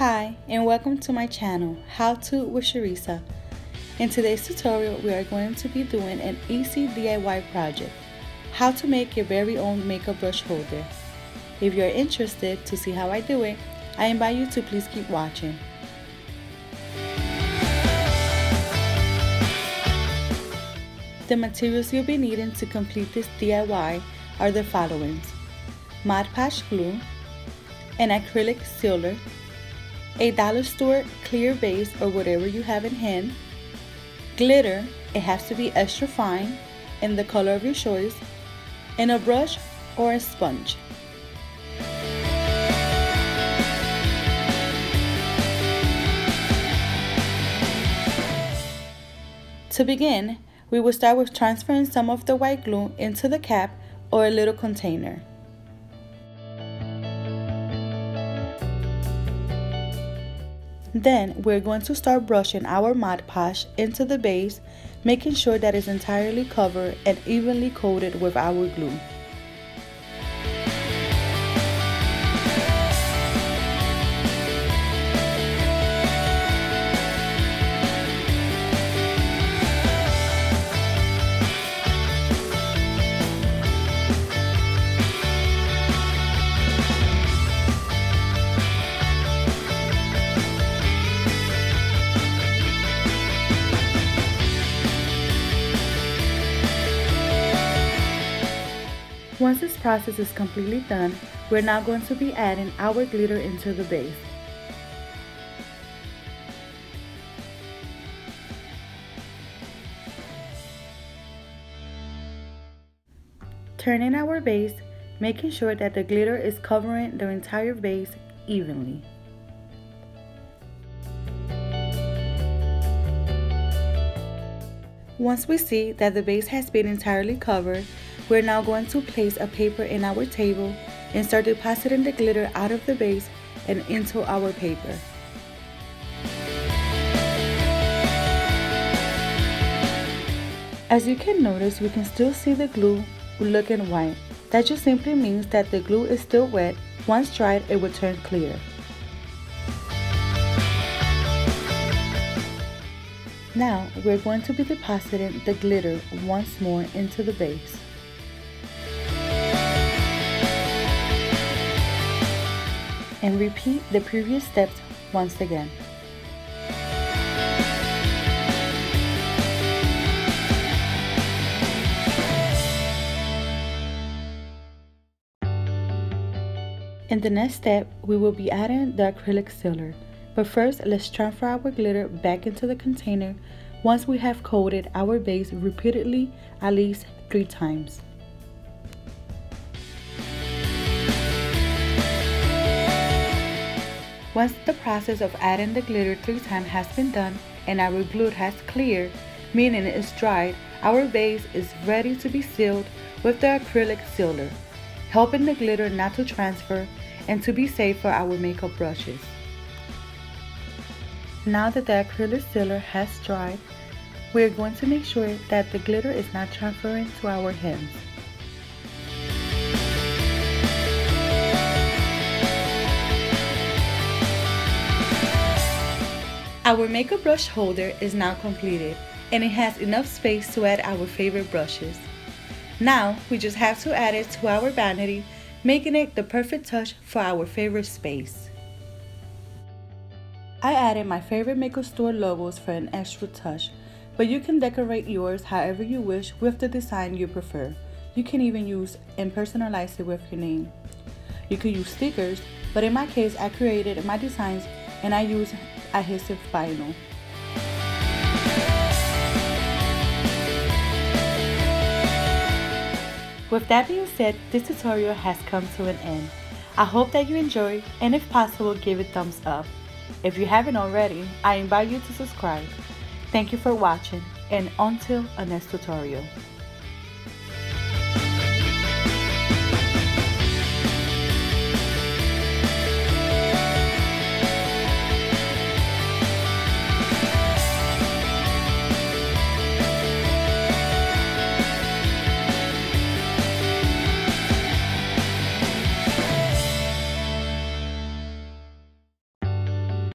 Hi, and welcome to my channel, How To with Sharisa. In today's tutorial, we are going to be doing an easy DIY project, how to make your very own makeup brush holder. If you're interested to see how I do it, I invite you to please keep watching. The materials you'll be needing to complete this DIY are the following: Mod Podge glue, an acrylic sealer, a dollar store clear base or whatever you have in hand, glitter, it has to be extra fine in the color of your choice, and a brush or a sponge. To begin, we will start with transferring some of the white glue into the cap or a little container. Then we're going to start brushing our Mod Podge into the base, making sure that it's entirely covered and evenly coated with our glue. Once this process is completely done, we're now going to be adding our glitter into the base. Turning our base, making sure that the glitter is covering the entire base evenly. Once we see that the base has been entirely covered, we're now going to place a paper in our table and start depositing the glitter out of the base and into our paper. As you can notice, we can still see the glue looking white. That just simply means that the glue is still wet. Once dried, it will turn clear. Now, we're going to be depositing the glitter once more into the base. And repeat the previous steps once again. In the next step, we will be adding the acrylic sealer. But first, let's transfer our glitter back into the container once we have coated our base repeatedly at least 3 times. Once the process of adding the glitter 3 times has been done and our glue has cleared, meaning it is dried, our base is ready to be sealed with the acrylic sealer, helping the glitter not to transfer and to be safe for our makeup brushes. Now that the acrylic sealer has dried, we are going to make sure that the glitter is not transferring to our hands. Our makeup brush holder is now completed and it has enough space to add our favorite brushes. Now we just have to add it to our vanity, making it the perfect touch for our favorite space. I added my favorite makeup store logos for an extra touch, but you can decorate yours however you wish with the design you prefer. You can even use and personalize it with your name. You can use stickers, but in my case I created my designs and I use Adhesive Vinyl. With that being said, this tutorial has come to an end. I hope that you enjoyed, and if possible, give it a thumbs up. If you haven't already, I invite you to subscribe. Thank you for watching, and until our next tutorial.